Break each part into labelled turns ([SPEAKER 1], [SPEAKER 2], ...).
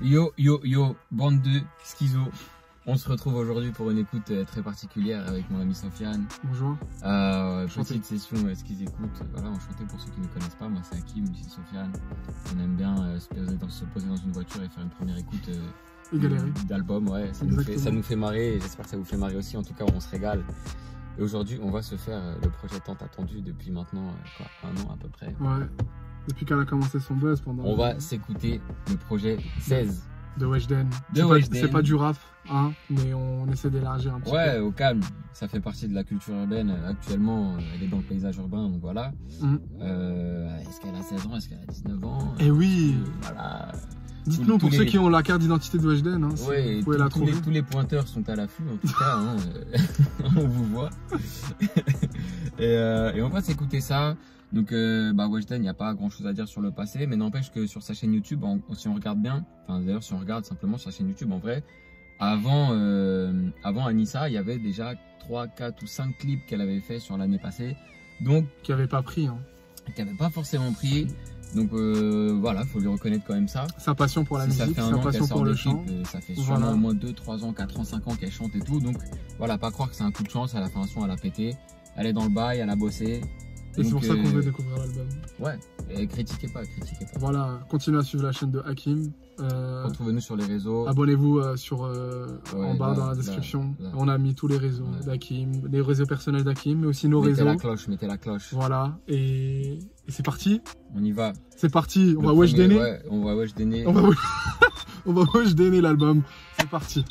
[SPEAKER 1] Yo, yo, yo, bande de schizo. On se retrouve aujourd'hui pour une écoute très particulière avec mon ami Sofiane.
[SPEAKER 2] Bonjour.
[SPEAKER 1] Petite session qu'ils écoutent. Voilà, enchanté pour ceux qui ne connaissent pas. Moi, c'est Hakim, lui, c'est Sofiane. On aime bien se poser dans une voiture et faire une première écoute d'album. Ouais, ça nous fait marrer. J'espère que ça vous fait marrer aussi. En tout cas, on se régale. Et aujourd'hui, on va se faire le projet tant attendu depuis maintenant un an à peu près.
[SPEAKER 2] Ouais. Depuis qu'elle a commencé son buzz pendant.
[SPEAKER 1] On va s'écouter le projet 16.
[SPEAKER 2] De Weshden. C'est pas du rap, hein, mais on essaie d'élargir un petit peu.
[SPEAKER 1] Ouais, au calme. Ça fait partie de la culture urbaine. Actuellement, elle est dans le paysage urbain, donc voilà. Est-ce qu'elle a 16 ans? Est-ce qu'elle a 19 ans?
[SPEAKER 2] Eh oui.
[SPEAKER 1] Voilà.
[SPEAKER 2] Dites-nous pour ceux qui ont la carte d'identité de Weshden, hein,
[SPEAKER 1] ouais,
[SPEAKER 2] vous pouvez la trouver.
[SPEAKER 1] Tous les pointeurs sont à l'affût, en tout cas, hein, on vous voit. et on va s'écouter ça. Donc Weshden, il n'y a pas grand chose à dire sur le passé, mais n'empêche que sur sa chaîne YouTube, si on regarde bien, enfin d'ailleurs si on regarde simplement sur sa chaîne YouTube, en vrai, avant Anissa, il y avait déjà 3, 4 ou 5 clips qu'elle avait fait sur l'année passée, donc
[SPEAKER 2] qui n'avait pas pris, hein.
[SPEAKER 1] Qui n'avait pas forcément pris. Donc voilà, faut lui reconnaître quand même ça.
[SPEAKER 2] Sa passion pour la musique, sa passion pour le chant.
[SPEAKER 1] Ça fait sûrement au moins 2, 3 ans, 4 ans, 5 ans qu'elle chante et tout. Donc voilà, pas croire que c'est un coup de chance, elle a fait un son, elle a pété. Elle est dans le bail, elle a bossé.
[SPEAKER 2] Et c'est pour ça qu'on veut découvrir l'album.
[SPEAKER 1] Ouais, et critiquez pas.
[SPEAKER 2] Voilà, continuez à suivre la chaîne de Hakim.
[SPEAKER 1] Retrouvez-nous sur les réseaux.
[SPEAKER 2] Abonnez-vous en bas dans la description. On a mis tous les réseaux d'Hakim, les réseaux personnels d'Hakim, mais aussi nos réseaux.
[SPEAKER 1] Mettez la cloche.
[SPEAKER 2] Voilà, et c'est parti.
[SPEAKER 1] On y va.
[SPEAKER 2] C'est parti, on va Weshdener.
[SPEAKER 1] Ouais, on va Weshdener.
[SPEAKER 2] On va Weshdener l'album. C'est parti.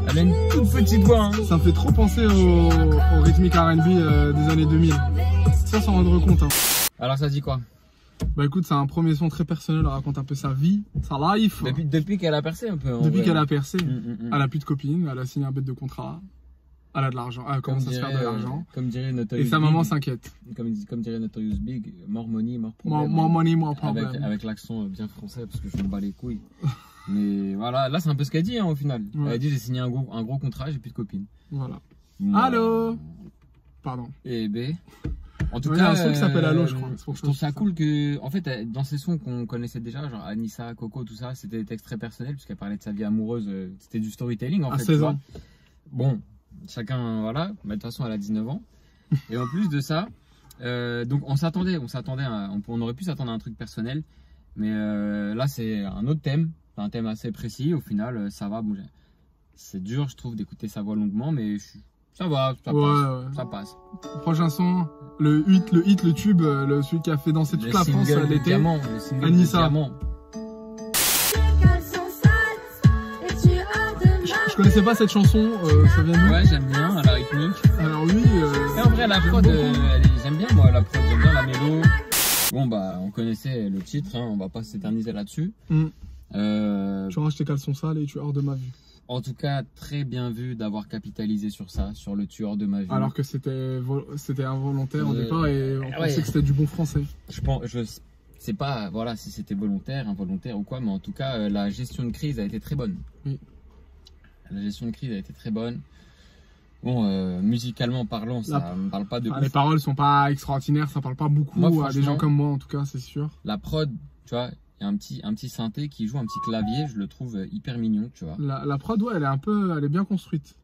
[SPEAKER 1] Elle a une toute petite voix. Hein.
[SPEAKER 2] Ça me fait trop penser au rythmique R&B des années 2000. Ça, s'en rendre compte. Hein.
[SPEAKER 1] Alors ça dit quoi?
[SPEAKER 2] Bah écoute, c'est un premier son très personnel, elle raconte un peu sa vie, sa life.
[SPEAKER 1] Depuis qu'elle a percé un peu.
[SPEAKER 2] Depuis qu'elle a percé. Elle a plus de copine, elle a signé un bête de contrat. Elle a de l'argent, elle commence à se faire de l'argent.
[SPEAKER 1] Comme dirait Notorious Big.
[SPEAKER 2] Et sa maman s'inquiète.
[SPEAKER 1] Comme dirait Notorious Big, more money, more problem.
[SPEAKER 2] More money, more problem.
[SPEAKER 1] Avec l'accent bien français, parce que je me bats les couilles. Mais voilà, là c'est un peu ce qu'elle dit hein, au final. Ouais. Elle a dit j'ai signé un gros contrat, j'ai plus de copine.
[SPEAKER 2] Voilà. Allô. Pardon.
[SPEAKER 1] Et B. En tout
[SPEAKER 2] cas, il y a un son qui s'appelle Allo, je crois.
[SPEAKER 1] Je trouve ça cool que, en fait, dans ces sons qu'on connaissait déjà, genre Anissa, Coco, tout ça, c'était des textes très personnels, puisqu'elle parlait de sa vie amoureuse, c'était du storytelling en fait.
[SPEAKER 2] À 16 ans.
[SPEAKER 1] Bon, chacun, voilà, mais de toute façon, elle a 19 ans. Et en plus de ça, donc on aurait pu s'attendre à un truc personnel, mais là, c'est un autre thème, un thème assez précis. Au final, ça va. Bon, c'est dur, je trouve, d'écouter sa voix longuement, mais ça va, ça passe.
[SPEAKER 2] Prochain son, le tube, celui qui a fait danser toute la France l'été. Anissa. Je connaissais pas cette chanson, ça vient d'où?
[SPEAKER 1] Ouais, j'aime bien, la rythmique.
[SPEAKER 2] Alors oui.
[SPEAKER 1] Et en vrai, la prod, j'aime bien moi, la prod, j'aime bien la mélo. Bon bah, on connaissait le titre, hein, on va pas s'éterniser là-dessus.
[SPEAKER 2] Tu ranges tes caleçons sales et tu es hors de ma vue.
[SPEAKER 1] En tout cas, très bien vu d'avoir capitalisé sur ça, sur le tueur de ma vie.
[SPEAKER 2] Alors que c'était involontaire au départ et on pensait que c'était du bon français.
[SPEAKER 1] Je sais pas voilà, si c'était volontaire, involontaire ou quoi, mais en tout cas, la gestion de crise a été très bonne.
[SPEAKER 2] Oui.
[SPEAKER 1] La gestion de crise a été très bonne. Bon, musicalement parlant, ça me parle pas de ouf.
[SPEAKER 2] Les paroles sont pas extraordinaires, ça parle pas beaucoup à des gens comme moi en tout cas, c'est sûr.
[SPEAKER 1] La prod, tu vois, il y a un petit synthé qui joue un petit clavier, je le trouve hyper mignon, tu vois.
[SPEAKER 2] La prod, ouais, elle est bien construite.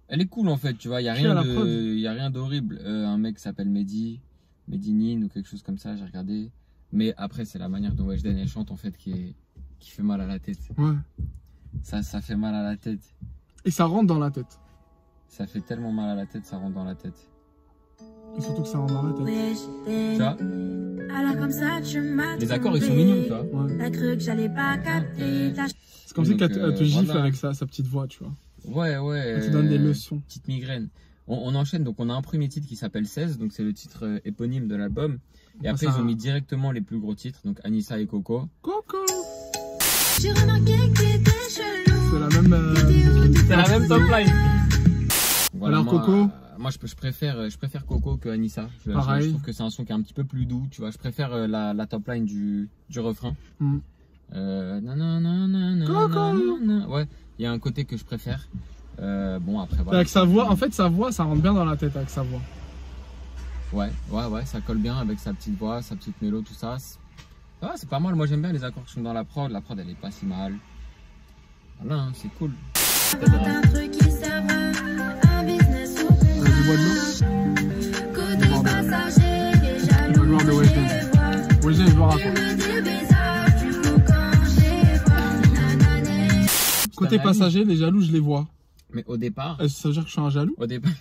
[SPEAKER 1] Elle est cool en fait, tu vois, il y a rien d'horrible. Un mec s'appelle Medinine ou quelque chose comme ça, j'ai regardé. Mais après, c'est la manière dont Weshden elle chante en fait qui fait mal à la tête.
[SPEAKER 2] Ouais.
[SPEAKER 1] Ça fait mal à la tête.
[SPEAKER 2] Et ça rentre dans la tête.
[SPEAKER 1] Ça fait tellement mal à la tête, ça rentre dans la tête.
[SPEAKER 2] Et surtout que ça rentre dans la tête.
[SPEAKER 1] Tu vois? Les accords ils sont mignons, tu vois.
[SPEAKER 2] Ouais. C'est comme si qu'elle te gifle avec sa petite voix, tu vois.
[SPEAKER 1] Ouais.
[SPEAKER 2] Elle te donne des leçons.
[SPEAKER 1] Petite migraine. On enchaîne, donc on a un premier titre qui s'appelle 16, donc c'est le titre éponyme de l'album. Et après ils ont mis directement les plus gros titres, donc Anissa et Coco.
[SPEAKER 2] Coco. C'est la même
[SPEAKER 1] top line. Voilà,
[SPEAKER 2] alors Coco.
[SPEAKER 1] Moi je préfère Coco que Anissa. Je trouve que c'est un son qui est un petit peu plus doux, tu vois. Je préfère la top line du refrain.
[SPEAKER 2] Coco.
[SPEAKER 1] Ouais, il y a un côté que je préfère. Bon après voilà.
[SPEAKER 2] Avec sa voix, en fait sa voix ça rentre bien dans la tête avec sa voix.
[SPEAKER 1] Ouais, ça colle bien avec sa petite voix, sa petite mélo, tout ça. Ah, c'est pas mal, moi j'aime bien les accords qui sont dans la prod elle est pas si mal. Voilà, hein, c'est cool.
[SPEAKER 2] Du bois de l'eau. La gloire de Weshden. Weshden, je me raconte. Côté passager, les jaloux, je les vois.
[SPEAKER 1] Mais au départ.
[SPEAKER 2] Ça veut dire que je suis un jaloux?
[SPEAKER 1] Au départ.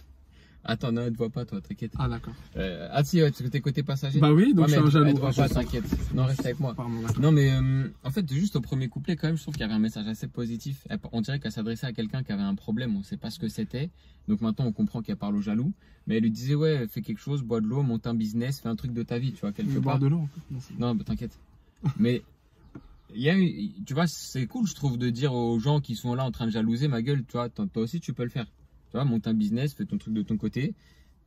[SPEAKER 1] Attends, non, elle te voit pas, toi, t'inquiète.
[SPEAKER 2] Ah, d'accord.
[SPEAKER 1] Ah, si, ouais, t'es côté passager.
[SPEAKER 2] Bah oui, donc
[SPEAKER 1] ouais,
[SPEAKER 2] je suis un jaloux.
[SPEAKER 1] Elle te voit pas, t'inquiète. Non, reste avec moi.
[SPEAKER 2] Pardon,
[SPEAKER 1] non, mais en fait, juste au premier couplet, quand même, je trouve qu'il y avait un message assez positif. On dirait qu'elle s'adressait à quelqu'un qui avait un problème, on sait pas ce que c'était. Donc maintenant, on comprend qu'elle parle au jaloux. Mais elle lui disait, ouais, fais quelque chose, bois de l'eau, monte un business, fais un truc de ta vie, tu vois, quelque part.
[SPEAKER 2] Boire de l'eau, en fait.
[SPEAKER 1] Non, bah, t'inquiète. Mais. Tu vois, c'est cool, je trouve, de dire aux gens qui sont là en train de jalouser, ma gueule, tu vois, toi aussi, tu peux le faire. Tu vois, monte un business, fais ton truc de ton côté.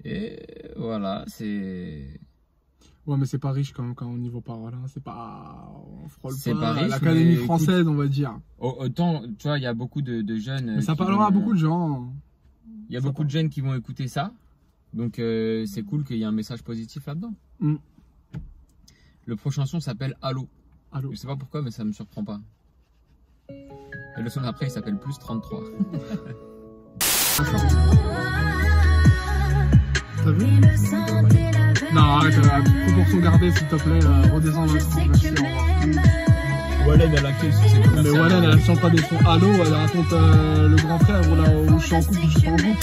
[SPEAKER 1] Et voilà, c'est...
[SPEAKER 2] Ouais, mais c'est pas riche quand même, quand au niveau parole. Hein. C'est pas... On frôle
[SPEAKER 1] pas riche,
[SPEAKER 2] l'Académie française, on va dire.
[SPEAKER 1] Autant, tu vois, il y a beaucoup de jeunes...
[SPEAKER 2] Mais ça parlera à beaucoup de gens.
[SPEAKER 1] Il y a beaucoup de jeunes qui vont écouter ça. Donc, c'est cool qu'il y ait un message positif là-dedans.
[SPEAKER 2] Mm.
[SPEAKER 1] Le prochain son s'appelle Allo.
[SPEAKER 2] Allô.
[SPEAKER 1] Je sais pas pourquoi, mais ça me surprend pas. Et le son d'après, il s'appelle Plus 33.
[SPEAKER 2] T'as vu? Non, arrête, faut pour sauvegarder, s'il te plaît, redescends maintenant. Merci,
[SPEAKER 1] Wallen, elle a quel succès commercial?
[SPEAKER 2] Mais Wallen, elle chante pas des sons. Allô, elle raconte le grand frère, où je suis en couple, ou je suis en couple.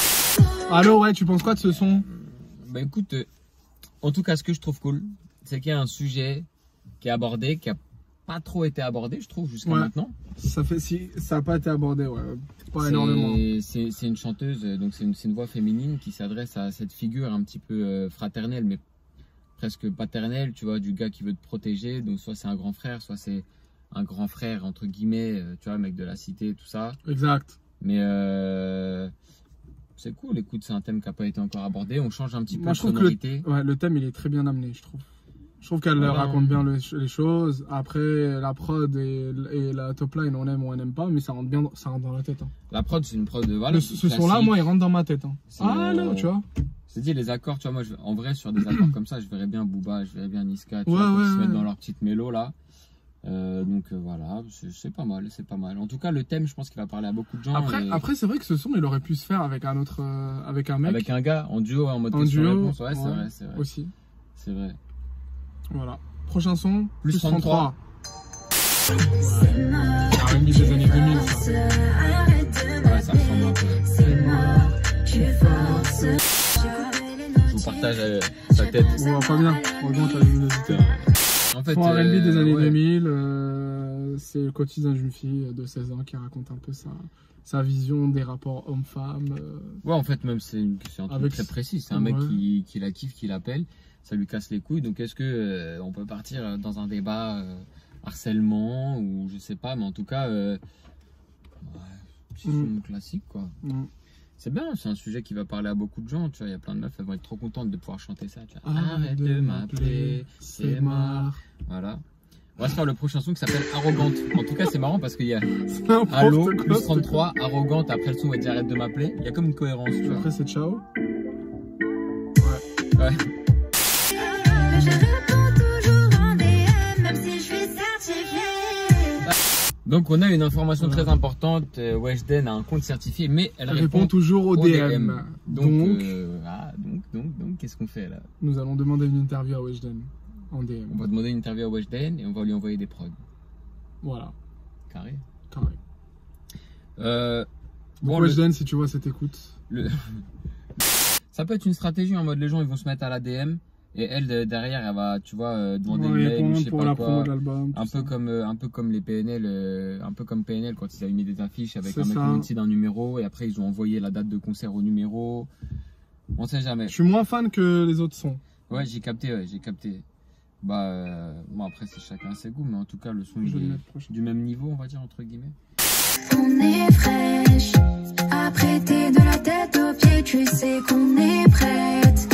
[SPEAKER 2] Allô, ouais, tu penses quoi de ce son?
[SPEAKER 1] Bah écoute, en tout cas, ce que je trouve cool, c'est qu'il y a un sujet qui est abordé, qui a pas trop été abordé, je trouve, jusqu'à maintenant.
[SPEAKER 2] Ça a pas été abordé, ouais, pas énormément.
[SPEAKER 1] C'est une chanteuse, donc c'est une voix féminine qui s'adresse à cette figure un petit peu fraternelle, mais presque paternelle, tu vois, du gars qui veut te protéger. Donc soit c'est un grand frère, soit c'est un grand frère entre guillemets, tu vois, mec de la cité, tout ça.
[SPEAKER 2] Exact.
[SPEAKER 1] Mais c'est cool, écoute, c'est un thème qui n'a pas été encore abordé. On change un petit peu de
[SPEAKER 2] sonorité. Le thème, il est très bien amené, je trouve. Je trouve qu'elle raconte bien les choses. Après, la prod et la top line, on aime ou on n'aime pas, mais ça rentre bien dans la tête. Hein.
[SPEAKER 1] La prod, c'est une prod de voilà.
[SPEAKER 2] Ce son-là, moi, il rentre dans ma tête. Hein. Ah non, tu vois.
[SPEAKER 1] C'est dit, les accords, tu vois, moi, en vrai, sur des accords comme ça, je verrais bien Booba, je verrais bien Niska, tu vois, se mettre dans leur petite mélo là. Donc voilà, c'est pas mal, c'est pas mal. En tout cas, le thème, je pense qu'il va parler à beaucoup de gens.
[SPEAKER 2] Après c'est vrai que ce son, il aurait pu se faire avec un autre, avec un mec.
[SPEAKER 1] Avec un gars, en duo, en mode question-réponse. Ouais, c'est vrai.
[SPEAKER 2] Aussi.
[SPEAKER 1] C'est vrai.
[SPEAKER 2] Voilà. Prochain son,
[SPEAKER 1] plus 33.
[SPEAKER 2] Ouais. R&B des années 2000, ça.
[SPEAKER 1] Ouais, ça ressemble un peu. Je vous partage sa tête.
[SPEAKER 2] On va pas bien. Regarde la luminosité. En fait, R&B des années 2000, c'est le quotidien d'une fille de 16 ans qui raconte un peu sa vision des rapports hommes-femmes.
[SPEAKER 1] Ouais, en fait, même c'est un truc très précis. C'est un mec qui la kiffe, qui l'appelle. Ça lui casse les couilles. Donc, est-ce que on peut partir dans un débat harcèlement ou je sais pas, mais en tout cas, petit son classique, quoi. C'est bien, c'est un sujet qui va parler à beaucoup de gens, tu vois, il y a plein de meufs, elles vont être trop contentes de pouvoir chanter ça, tu vois. Arrête de m'appeler, c'est marre. Voilà. On va se faire le prochain son qui s'appelle Arrogante. En tout cas, c'est marrant parce qu'il y a Allo, plus 33, Arrogante, après le son, on va dire arrête de m'appeler. Il y a comme une cohérence, tu vois.
[SPEAKER 2] Après, c'est ciao.
[SPEAKER 1] Ouais. Donc on a une information très importante, Weshden a un compte certifié, mais elle répond
[SPEAKER 2] toujours au DM.
[SPEAKER 1] Donc qu'est-ce qu'on fait là?
[SPEAKER 2] Nous allons demander une interview à Weshden en DM.
[SPEAKER 1] On va demander une interview à Weshden et on va lui envoyer des prods.
[SPEAKER 2] Voilà.
[SPEAKER 1] Carré.
[SPEAKER 2] Bon, Weshden, si tu vois cette écoute.
[SPEAKER 1] Ça peut être une stratégie en mode les gens ils vont se mettre à la DM. Et elle derrière elle va tu vois demander une mail je sais pas quoi, un peu comme les PNL un peu comme PNL quand ils avaient mis des affiches avec un mec qui d'un numéro et après ils ont envoyé la date de concert au numéro, on sait jamais.
[SPEAKER 2] Je suis moins fan que les autres sons.
[SPEAKER 1] Ouais, j'ai capté. Bah bon après c'est chacun ses goûts, mais en tout cas le son est du même niveau, on va dire entre guillemets.
[SPEAKER 3] On est fraîche, apprêtée de la tête aux pieds, tu sais qu'on est prête.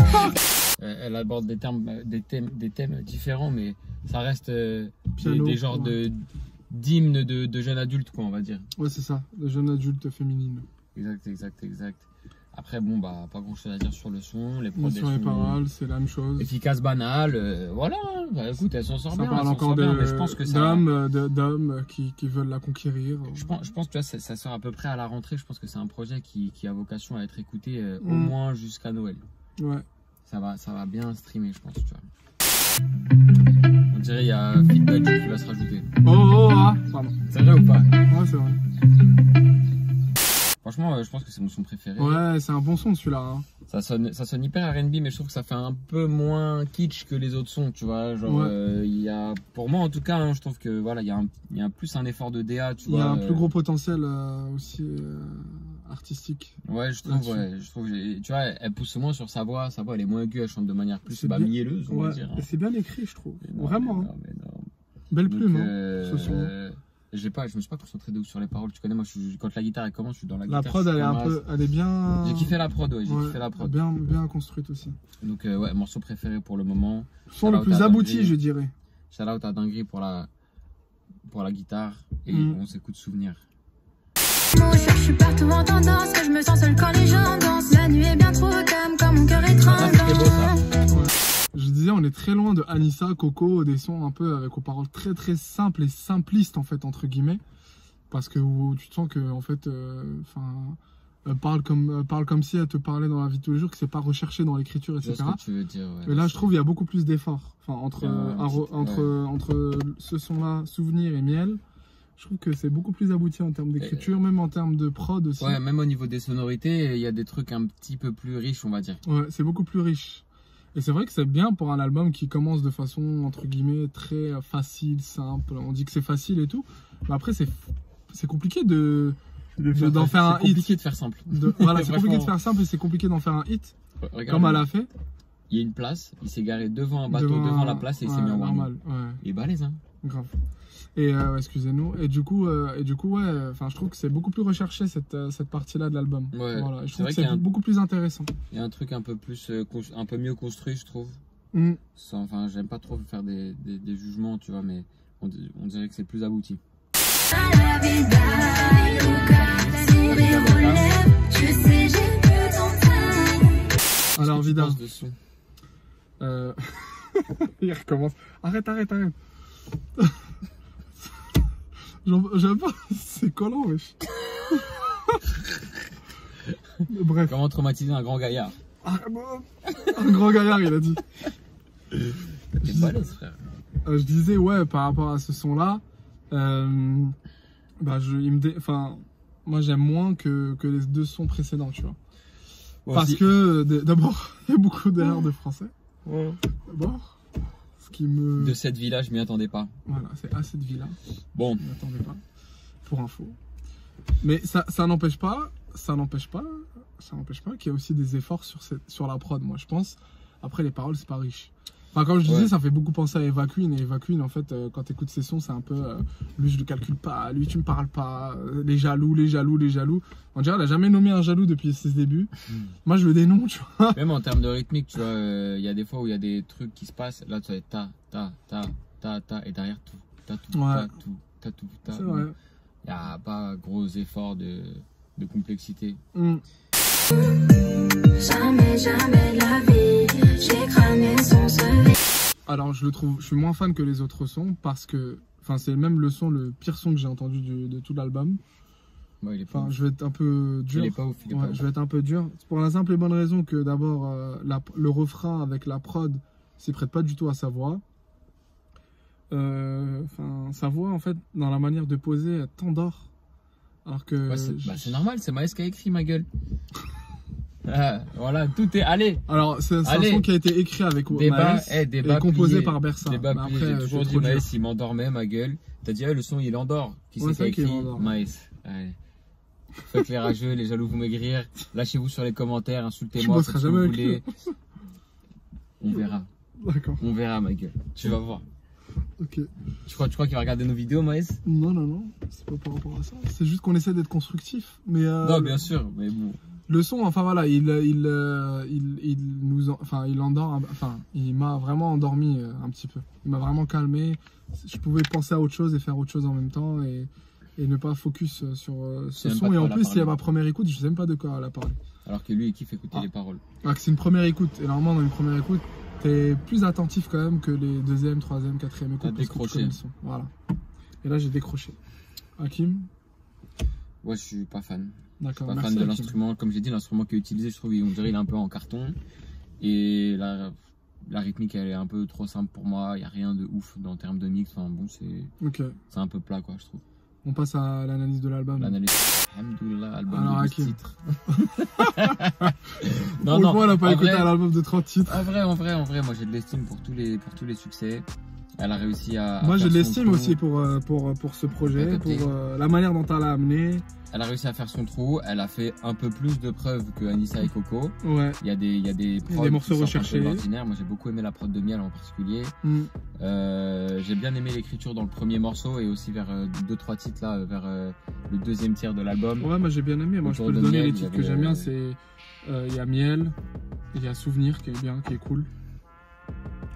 [SPEAKER 1] Elle aborde des thèmes différents, mais ça reste
[SPEAKER 2] Piano,
[SPEAKER 1] des genres d'hymnes de jeunes adultes, quoi, on va dire.
[SPEAKER 2] Ouais, c'est ça, de jeunes adultes féminines.
[SPEAKER 1] Exact. Après, bon, bah, pas grand chose à dire sur le son. Les
[SPEAKER 2] prods, sur les paroles, c'est la même chose.
[SPEAKER 1] Efficace, banal. Voilà. Bah, écoute, elle s'en sort bien.
[SPEAKER 2] Ça parle encore d'hommes qui veulent la conquérir.
[SPEAKER 1] Je pense que tu vois, ça sort à peu près à la rentrée. Je pense que c'est un projet qui a vocation à être écouté au moins jusqu'à Noël.
[SPEAKER 2] Ouais.
[SPEAKER 1] Ça va bien streamer, je pense, tu vois. On dirait qu'il y a Fit Dadju qui va se rajouter.
[SPEAKER 2] Pardon.
[SPEAKER 1] C'est vrai ou pas?
[SPEAKER 2] Ouais, c'est vrai.
[SPEAKER 1] Franchement, je pense que c'est mon son préféré.
[SPEAKER 2] Ouais, c'est un bon son celui-là. Hein.
[SPEAKER 1] Ça sonne hyper R&B, mais je trouve que ça fait un peu moins kitsch que les autres sons, tu vois. Genre, y a, pour moi en tout cas, hein, je trouve que voilà, il y a plus un effort de DA, tu vois.
[SPEAKER 2] Il y a un plus gros potentiel aussi artistique.
[SPEAKER 1] Ouais, je trouve, tu vois, elle pousse moins sur sa voix, elle est moins aiguë, elle chante de manière plus mielleuse, on va dire. Hein.
[SPEAKER 2] C'est bien écrit, je trouve.
[SPEAKER 1] Non,
[SPEAKER 2] vraiment. Belle plume, ce son.
[SPEAKER 1] Je me suis pas concentré de ouf sur les paroles, tu connais, moi quand la guitare elle commence, je suis dans la guitare.
[SPEAKER 2] La prod elle est bien.
[SPEAKER 1] J'ai kiffé la prod, j'ai kiffé la prod.
[SPEAKER 2] Bien construite aussi.
[SPEAKER 1] Donc ouais, morceau préféré pour le moment.
[SPEAKER 2] Son le plus abouti, je dirais.
[SPEAKER 1] Shout out à Dinguerie pour la guitare et on s'écoute Souvenir.
[SPEAKER 3] Je suis partout en tendance, que je me sens seule quand les gens dansent. La nuit est bien trop calme, quand mon cœur est tremblant.
[SPEAKER 2] Je disais, on est très loin de Anissa, Coco, des sons un peu avec aux paroles très très simples et simplistes en fait entre guillemets, parce que tu te sens que en fait, parle comme si elle te parlait dans la vie de tous les jours, que c'est pas recherché dans l'écriture, etc.
[SPEAKER 1] C'est ce que tu veux dire, ouais.
[SPEAKER 2] Et là, je trouve il y a beaucoup plus d'efforts, entre ce son-là, Souvenir et Miel. Je trouve que c'est beaucoup plus abouti en termes d'écriture, même en termes de prod aussi.
[SPEAKER 1] Ouais, même au niveau des sonorités, il y a des trucs un petit peu plus riches, on va dire.
[SPEAKER 2] Ouais, c'est beaucoup plus riche. Et c'est vrai que c'est bien pour un album qui commence de façon, entre guillemets, très facile, simple. On dit que c'est facile et tout. Mais après, c'est compliqué d'en faire un hit.
[SPEAKER 1] C'est compliqué de faire simple.
[SPEAKER 2] Voilà, c'est compliqué de faire simple et c'est compliqué d'en faire un hit. Comme elle a fait.
[SPEAKER 1] Il y a une place, il s'est garé devant un bateau, devant la place et il s'est mis en warning. Il est balèze, hein.
[SPEAKER 2] Grave. Et excusez-nous. Et du coup, je trouve que c'est beaucoup plus recherché cette partie-là de l'album.
[SPEAKER 1] Ouais.
[SPEAKER 2] Voilà. Je trouve que c'est beaucoup plus intéressant.
[SPEAKER 1] Il y a un truc un peu mieux construit, je trouve. Enfin, j'aime pas trop faire des jugements, tu vois, mais on dirait que c'est plus abouti.
[SPEAKER 2] Alors, Vida. Il recommence. Arrête. J'aime pas, c'est collant, wesh. Bref.
[SPEAKER 1] Comment traumatiser un grand gaillard?
[SPEAKER 2] Un grand gaillard, il a dit.
[SPEAKER 1] T'es balèze, frère.
[SPEAKER 2] Je disais, ouais, par rapport à ce son-là, moi j'aime moins que les deux sons précédents, tu vois. Ouais, parce que, d'abord, il y a beaucoup d'erreurs de français. Ouais. D'abord.
[SPEAKER 1] De cette vie-là, je m'y attendais pas.
[SPEAKER 2] Voilà, c'est à cette vie-là.
[SPEAKER 1] Bon.
[SPEAKER 2] Je m'y attendais pas. Pour info. Mais ça n'empêche pas qu'il y a aussi des efforts sur la prod, moi je pense. Après les paroles, c'est pas riche. Enfin, comme je disais, ça fait beaucoup penser à Eva Queen. Et Eva Queen, en fait, quand tu écoutes ses sons, c'est un peu lui, je le calcule pas, lui, tu me parles pas, les jaloux. On dirait qu'elle a jamais nommé un jaloux depuis ses débuts. Moi, je veux des noms, tu vois.
[SPEAKER 1] Même en termes de rythmique, tu vois, il y a des fois où il y a des trucs qui se passent. Là, tu vas ta, et derrière tout. T'as tout.
[SPEAKER 2] C'est vrai.
[SPEAKER 1] Il n'y a pas gros effort de complexité.
[SPEAKER 3] Jamais de la vie, j'ai cramé son CV.
[SPEAKER 2] Alors je suis moins fan que les autres sons parce que, c'est même le pire son que j'ai entendu de tout l'album.
[SPEAKER 1] Ouais,
[SPEAKER 2] je vais être un peu dur.
[SPEAKER 1] Il est pas ouf.
[SPEAKER 2] Je vais être un peu dur. Pour la simple et bonne raison que d'abord le refrain avec la prod s'y prête pas du tout à sa voix. Sa voix en fait dans la manière de poser elle t'endort. Alors que
[SPEAKER 1] c'est normal, c'est Maes qui a écrit, ma gueule. Voilà, tout est. Allez.
[SPEAKER 2] Alors c'est un son qui a été écrit avec
[SPEAKER 1] débat
[SPEAKER 2] et composé par Bersa.
[SPEAKER 1] Après, j'ai toujours dit Maes, il m'endormait, ma gueule. T'as dit le son il endort. Qui c'est qui a écrit? Maes. Allez. Faites les rageux, les jaloux vous maigrir. Lâchez-vous sur les commentaires, insultez-moi si vous voulez. On verra.
[SPEAKER 2] D'accord.
[SPEAKER 1] On verra, ma gueule. Tu vas voir.
[SPEAKER 2] Ok.
[SPEAKER 1] Tu crois qu'il va regarder nos vidéos, Maes?
[SPEAKER 2] Non. C'est pas par rapport à ça. C'est juste qu'on essaie d'être constructif. Mais
[SPEAKER 1] non, bien sûr, mais bon.
[SPEAKER 2] Le son, voilà, il m'a vraiment endormi un petit peu. Il m'a vraiment calmé. Je pouvais penser à autre chose et faire autre chose en même temps et ne pas focus sur ce son. Et en plus, c'est ma première écoute, je sais même pas de quoi elle a parlé.
[SPEAKER 1] Alors que lui, il kiffe écouter les paroles.
[SPEAKER 2] Ah, c'est une première écoute. Et normalement, dans une première écoute, t'es plus attentif quand même que les deuxième, troisième, quatrième écoutes.
[SPEAKER 1] T'as décroché.
[SPEAKER 2] Voilà. Et là, j'ai décroché. Hakim?
[SPEAKER 1] Ouais, je suis pas fan.
[SPEAKER 2] D'accord.
[SPEAKER 1] Je suis pas fan de l'instrument. Comme j'ai dit, l'instrument qui est utilisé, je trouve, on dirait il est un peu en carton. Et la rythmique, elle est un peu trop simple pour moi. Il n'y a rien de ouf en termes de mix. Enfin, bon, c'est un peu plat, quoi, je trouve.
[SPEAKER 2] On passe à l'analyse de l'album.
[SPEAKER 1] L'analyse. Alhamdoulilah, album
[SPEAKER 2] alors,
[SPEAKER 1] de 12 titres.
[SPEAKER 2] non, on n'a pas écouté un album de 30 titres.
[SPEAKER 1] En vrai, moi j'ai de l'estime pour tous les succès. Elle a réussi à.
[SPEAKER 2] Moi j'ai de l'estime aussi pour ce projet, pour la manière dont elle a amené.
[SPEAKER 1] Elle a réussi à faire son trou, elle a fait un peu plus de preuves que Anissa et Coco.
[SPEAKER 2] Ouais.
[SPEAKER 1] Il y a des
[SPEAKER 2] morceaux recherchés.
[SPEAKER 1] Moi j'ai beaucoup aimé la prod de Miel en particulier. J'ai bien aimé l'écriture dans le premier morceau et aussi vers 2-3 titres là, vers le deuxième tiers de l'album.
[SPEAKER 2] Ouais, moi j'ai bien aimé. Moi je peux te donner les titres que j'aime bien. C'est il y a Miel, il y a Souvenir qui est bien, qui est cool.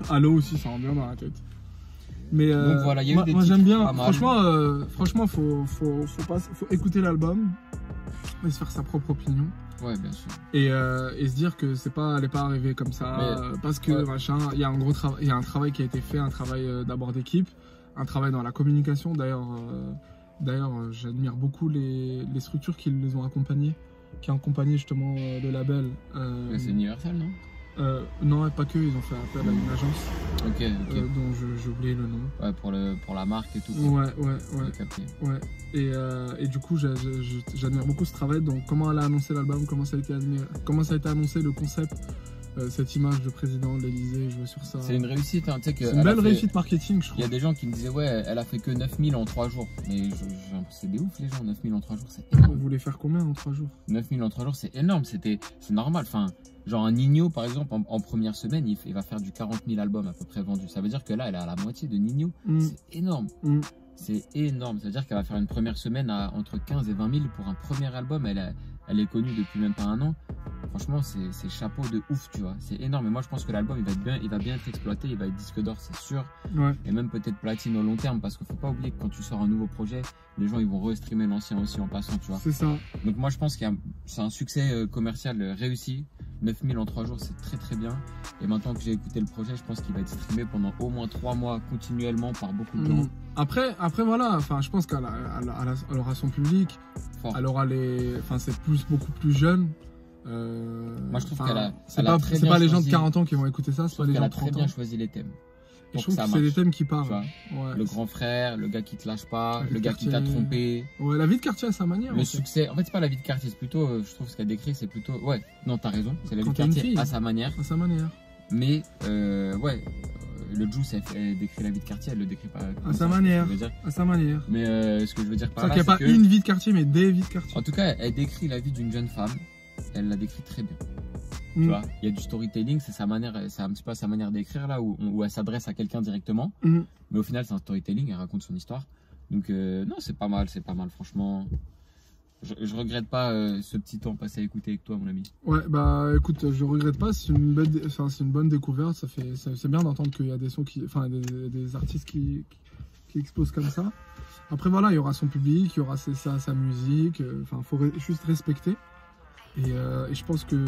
[SPEAKER 2] Allo aussi, ça rend bien dans la tête. Mais
[SPEAKER 1] donc voilà, il y a eu des
[SPEAKER 2] moi j'aime bien.
[SPEAKER 1] Franchement,
[SPEAKER 2] faut écouter l'album et se faire sa propre opinion.
[SPEAKER 1] Ouais, bien sûr.
[SPEAKER 2] Et se dire que elle est pas arrivée comme ça parce que machin. Il y a un gros travail, il y a un travail qui a été fait, un travail d'abord d'équipe, un travail dans la communication. D'ailleurs, j'admire beaucoup les structures qui les ont accompagnés, qui ont accompagné justement le label.
[SPEAKER 1] C'est Universal, non?
[SPEAKER 2] Non, pas que, ils ont fait appel à une agence dont j'ai oublié le nom.
[SPEAKER 1] Ouais, pour la marque et tout.
[SPEAKER 2] Ouais. Et du coup, j'admire beaucoup ce travail. Donc, comment elle a annoncé l'album, comment ça a été annoncé le concept, cette image de président de l'Elysée, jouer sur ça.
[SPEAKER 1] C'est une réussite, hein, tu sais que.
[SPEAKER 2] C'est une belle réussite marketing, je trouve.
[SPEAKER 1] Il y a des gens qui me disaient, ouais, elle a fait que 9000 en 3 jours. Mais c'est des ouf, les gens, 9000 en 3 jours, c'est énorme.
[SPEAKER 2] Vous voulez faire combien en 3 jours?
[SPEAKER 1] 9000 en 3 jours, c'est énorme, c'est normal. Enfin, genre un Nino, par exemple, en première semaine, il va faire du 40 000 albums à peu près vendus. Ça veut dire que là, elle est à la moitié de Nino. C'est énorme. C'est énorme. Ça veut dire qu'elle va faire une première semaine à entre 15 et 20 000 pour un premier album. Elle est connue depuis même pas un an. Franchement, c'est chapeau de ouf, tu vois. C'est énorme. Et moi, je pense que l'album, il va bien être exploité. Il va être disque d'or, c'est sûr.
[SPEAKER 2] Ouais.
[SPEAKER 1] Et même peut-être platine au long terme. Parce qu'il faut pas oublier que quand tu sors un nouveau projet, les gens, ils vont re-streamer l'ancien aussi en passant, tu vois.
[SPEAKER 2] C'est ça.
[SPEAKER 1] Donc moi, je pense que c'est un succès commercial réussi. 9000 en 3 jours, c'est très très bien. Et maintenant que j'ai écouté le projet, je pense qu'il va être streamé pendant au moins 3 mois continuellement par beaucoup de gens.
[SPEAKER 2] Après voilà, enfin, je pense qu'elle aura son public. Fort. Elle aura c'est beaucoup plus jeune.
[SPEAKER 1] Moi, je trouve qu'elle a.
[SPEAKER 2] C'est pas les gens de 40 ans qui vont écouter ça, c'est pas les gens de 30 ans.
[SPEAKER 1] Elle a très bien choisi les thèmes.
[SPEAKER 2] Et je trouve que c'est des thèmes qui parlent.
[SPEAKER 1] Ouais. Le grand frère, le gars qui te lâche pas, le gars qui t'a trompé.
[SPEAKER 2] Ouais, la vie de quartier à sa manière.
[SPEAKER 1] Le succès. En fait, c'est pas la vie de quartier, c'est plutôt, je trouve ce qu'elle décrit, c'est plutôt. Ouais, non, t'as raison. C'est la vie de quartier à sa manière.
[SPEAKER 2] À sa manière.
[SPEAKER 1] Mais, le Juice, elle décrit la vie de quartier, elle le décrit pas.
[SPEAKER 2] À sa manière. À sa manière.
[SPEAKER 1] Mais ce que je veux dire par là,
[SPEAKER 2] c'est qu'il n'y a pas une vie de quartier, mais des vies de quartier.
[SPEAKER 1] En tout cas, elle décrit la vie d'une jeune femme. Elle la décrit très bien. Tu vois, il y a du storytelling, c'est sa manière, c'est un petit peu sa manière d'écrire là, où elle s'adresse à quelqu'un directement. Mais au final, c'est un storytelling, elle raconte son histoire. Donc non, c'est pas mal, franchement. Je regrette pas ce petit temps passé à écouter avec toi, mon ami.
[SPEAKER 2] Ouais, bah écoute, je regrette pas, c'est une bonne découverte. C'est bien d'entendre qu'il y a des artistes qui exposent comme ça. Après voilà, il y aura son public, il y aura sa musique. Enfin, faut juste respecter. Et je pense que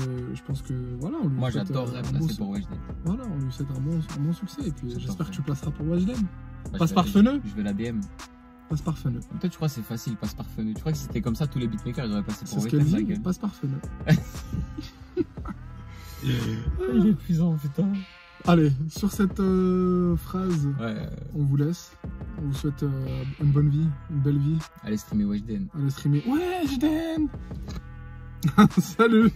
[SPEAKER 2] voilà, on lui
[SPEAKER 1] moi j'adorerais placer pour Weshden.
[SPEAKER 2] Voilà, on lui souhaite un bon succès et puis j'espère que tu placeras pour Weshden.
[SPEAKER 1] Passe par Feneux. Je vais la DM.
[SPEAKER 2] Passe par Feneux.
[SPEAKER 1] Peut-être tu crois que c'est facile, passe par Feneux. Tu crois que si c'était comme ça, tous les beatmakers ils auraient passé pour Weshden.
[SPEAKER 2] C'est ce qu'elle dit, passe par Feneux.
[SPEAKER 1] Il est épuisant, putain.
[SPEAKER 2] Allez, sur cette phrase, on vous laisse. On vous souhaite une bonne vie, une belle vie.
[SPEAKER 1] Allez streamer Weshden.
[SPEAKER 2] Allez streamer Weshden. Salut.